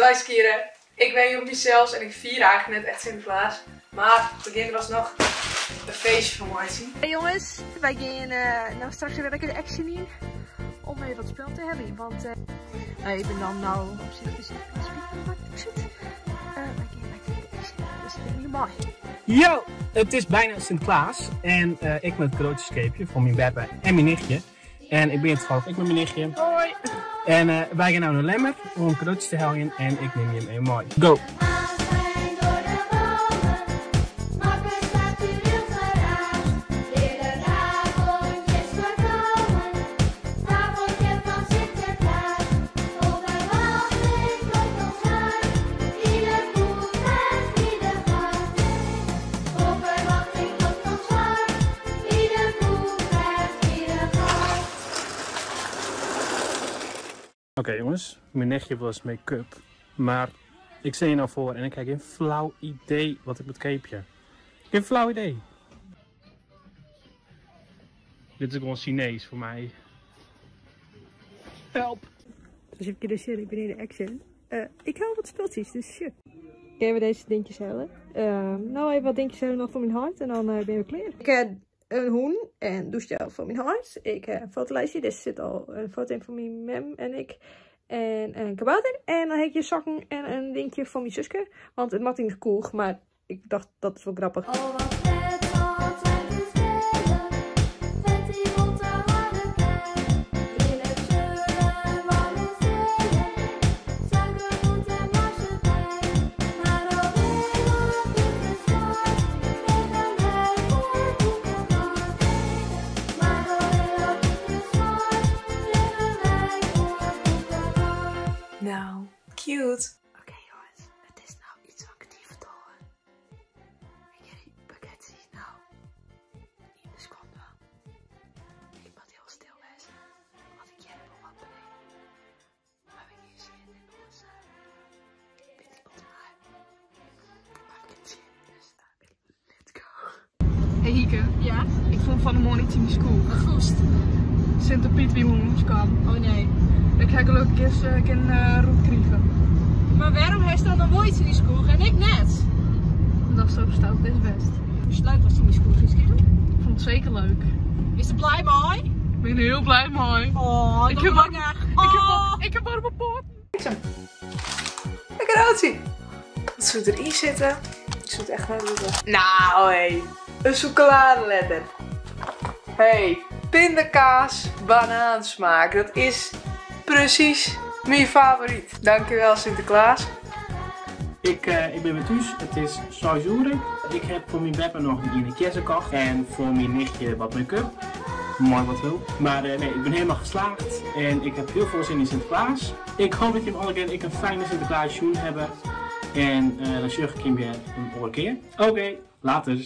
Guys, Kieren, ik ben Joepie zelfs en ik vier eigenlijk net echt Sinterklaas. Maar het begin was nog een feestje van Martin. Hey jongens, wij gaan nou straks weer lekker de action in om even wat spel te hebben. Want ik ben dan nou op zich dus echt een speaker, maar ik zit. Wij gaan lekker de action, dus dat is niet mooi. Yo, het is bijna Sinterklaas en ik met het cadeautjescapeje voor mijn beppe en mijn nichtje. En ik ben toevallig ik met mijn nichtje. Hoi! En wij gaan nou naar Lemmer om cadeautjes te helpen en ik neem je mee mooi. Go! Oké jongens, mijn nichtje was make-up, maar ik zie je nou voor en ik heb geen flauw idee wat ik moet capeje. Geen flauw idee. Dit is gewoon Chinees voor mij. Help! Dus heb ik dus ik ben in de action. Ik hou wat speltjes, dus shit. Gaan we deze dingetjes halen. Nou even wat dingetjes halen nog voor mijn hart en dan ben we klaar. Ik heb een hoen en douchegel voor mijn hart. Ik heb een fotolijstje, dus er zit al een foto in voor mijn mem en ik. En een kabouter. En dan heb je sokken en een dingetje voor mijn zusje. Want het maakt niet cool, maar ik dacht dat is wel grappig. Oh, wat vet, altijd te spelen. Vet die rotte harde pijn. Relaxeuren, warme stelen. Suikergoed en marsepein. Maar alweer wat dit is zwart. Ik ben blij voor boekenwaard. Maar alweer wat dit is zwart. Liggen wij voor boekenwaard. Nou, cute. Oké jongens, het is nou iets wat ik niet vertellen. En jullie pakket is nou in de seconde. Ik moet heel stil wezen, want ik ken hem wat beneden. Maar we gaan zien in onze weet ik wat maar. Maar ik kan zien, dus let's go. Hey Hieke, Ja? ik vond van de morgen iets in die school. Gast. Sint-Piet wie moest kwam. Oh nee. Ik ga gelukkig eens roep krijgen. Maar waarom heeft dan nog iets in die school en ik net? Dat is zo stout, dit is best. Dus het leuk was in die school gisteren. Ik vond het zeker leuk. Is er blij mee? Ik ben heel blij mee. Oh, Ik heb ik heb warme poot. Een cadeautje. Wat zou erin zitten? Ik zou het echt wel willen. Nou hé, een chocoladeletter. Hey, pindakaas, banaansmaak. Dat is precies mijn favoriet. Dankjewel Sinterklaas. Ik ben met thuis, het is 6 uur. Ik heb voor mijn beppe nog een kerst gekocht en voor mijn nichtje wat make-up. Mooi wat wil. Maar nee, ik ben helemaal geslaagd en ik heb heel veel zin in Sinterklaas. Ik hoop dat je hem alle keer een fijne Sinterklaasjoen hebben. En dan zie ik je weer een andere keer. Oké, later.